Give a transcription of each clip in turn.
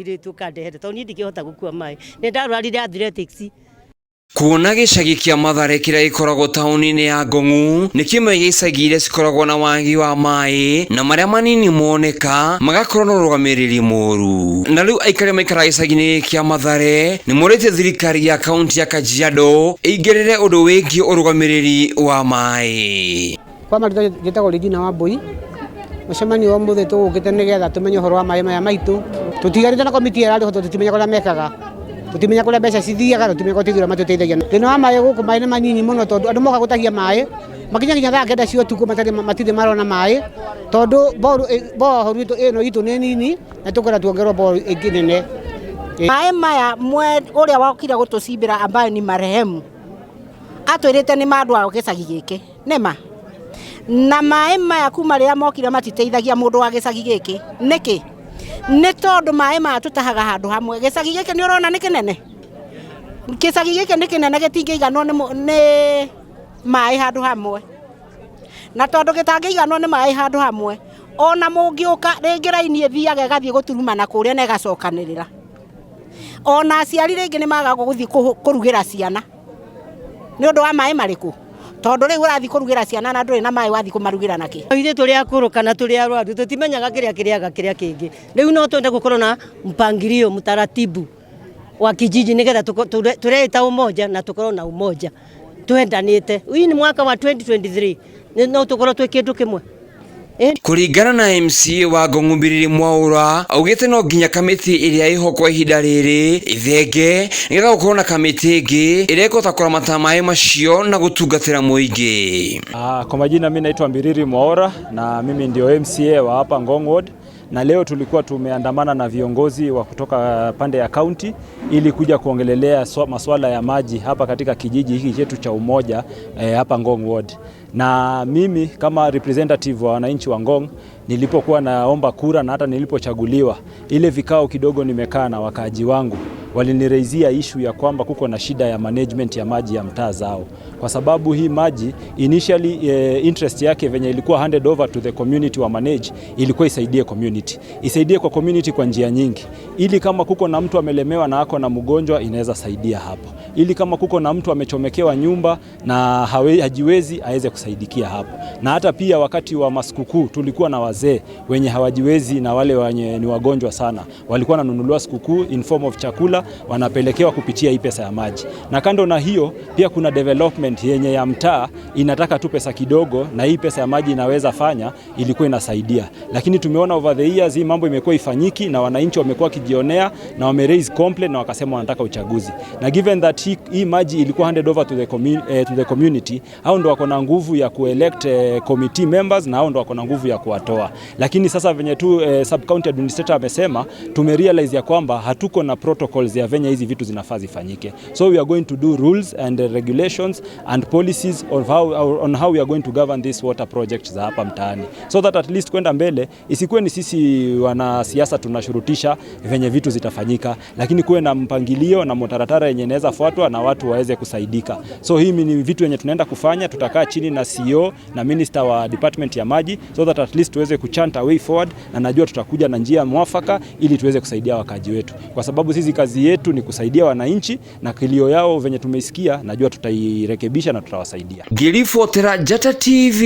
Ile tukande to ni ndikihota gukua mai ni ndarwarire athletics. Kuona gicagi kia Mathare kiria ikoragwo tauni-ini ya Ngong'u ni kimwe gia icagi iria cikoragwo na wagi wa mai na maria manini moneka magakorwo na urugamiriri moru. Na riu aikari maikara gicagi-ini kia Mathare ni morite thirikari ya kaunti ya Kajiado ingirire undu wingi urugamiriri wa mai. Kwa marita gitagwo Regina Wambui mucemanio wa muthe tugukite nigetha tumenye uhoro wa mai maya maitu tutigarite na komiti ya rari tutimenya kuria mekaga tutimenya kuria mbeca cithiaga tutimenya gutigira matuteithagia thina wa mai guku mai ni manini muno tondu andu moka gutagia mai makinya nginya thaa kenda cio tuku matire marona mai tondu boru ino itu ni nini na tukora tuongerwo boru ingi nene. Mai maya mwe uria wakira gutucimbira ambaye ni marehemu atwirite ni mandu a gicagi giki nema na mai maya kuma riria mokira matiteithagia mundu wa gicagi giki niki ni tondu mai maya tutahaga handu hamwe gicagi giki ni urona ni kinene gicagi giki ni kinene gitingeiganwo ni mai handu hamwe na tondu gitangeiganwo ni mai handu hamwe ona mungiuka ringi raini ithiaga gathie guturumana kuria na igacokanirira ona aciari ringi ni magaga guthie kurugira ciana ni undu wa mai mariku tondu riu urathi kurugira ciana na nduri na mai wathi kumarugira naki Ithe turi akuru kana turi arwaru tutimenyaga kiria kingi riu no twende gukorwo na mpangilio mtaratibu wa kijiji nigetha tureta umoja na tukorwo na umoja twendanite. Hii ni mwaka wa 2023 no tukorwo twi kindu kimwe. Kuringana na MCA wa Ngong'u Mbiriri Mwaura augite no nginya kamiti iria iho kwa ihinda riri ithenge nigetha gukorwo na kamiti ingi iria ikota kuramata mai macio na gutungatira muingi. Kwa majina mimi naitwa Mbiriri Mwaura na mimi ndio MCA wa hapa Ngong Ward, na leo tulikuwa tumeandamana na viongozi wa kutoka pande ya county ili kuja kuongelelea masuala ya maji hapa katika kijiji hiki chetu cha Umoja hapa Ngong Ward. Na mimi kama representative wa wananchi wa Ngong nilipokuwa naomba kura na hata nilipochaguliwa, ile vikao kidogo nimekaa na wakaaji wangu, walinireizia issue ya kwamba kuko na shida ya management ya maji ya mtaa zao, kwa sababu hii maji initially interest yake venye ilikuwa handed over to the community wa manage, ilikuwa isaidie kwa community kwa njia nyingi, ili kama kuko na mtu amelemewa na ako na mgonjwa inaweza saidia hapo, ili kama kuko na mtu amechomekewa nyumba na hajiwezi aweze kusaidikia hapo. Na hata pia wakati wa masikukuu tulikuwa na wazee wenye hawajiwezi na wale wenye ni wagonjwa sana, walikuwa wananunuliwa sikukuu in form of chakula, wanapelekewa kupitia hii pesa ya maji. Na kando na hiyo pia kuna development yenye ya mtaa inataka tu pesa kidogo, na hii pesa ya maji inaweza fanya ilikuwa inasaidia, lakini tumeona over the years hii mambo imekuwa ifanyiki na wananchi wamekuwa kijionea na wame raise complaint na wakasema wanataka uchaguzi. Na given that hii maji ilikuwa handed over to the community, hao ndo wako na nguvu ya kuelect committee members na hao ndo wako na nguvu ya kuwatoa. Lakini sasa venye tu sub county administrator amesema, tumerealize ya kwamba hatuko na protocols ya venye hizi vitu zinafaa zifanyike. So we are going to do rules and regulations and policies on how we are going to govern this water project za hapa mtaani, so that at least kwenda mbele isikuwe ni sisi wanasiasa tunashurutisha venye vitu zitafanyika, lakini kuwe na mpangilio na mtaratara yenye inaweza fuatwa na watu waweze kusaidika. So hii ni vitu yenye tunaenda kufanya, tutakaa chini na CEO na minister wa department ya maji, so that at least tuweze kuchant a way forward, na najua tutakuja na njia mwafaka ili tuweze kusaidia wakaji wetu, kwa sababu sisi kazi yetu ni kusaidia wananchi, na kilio yao venye tumeisikia najua tutairekebisha na tutawasaidia. Ngiribotera Njata TV,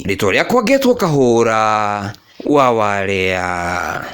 rĩtwa rĩakwa Ngetwo Kahũra wa Warea.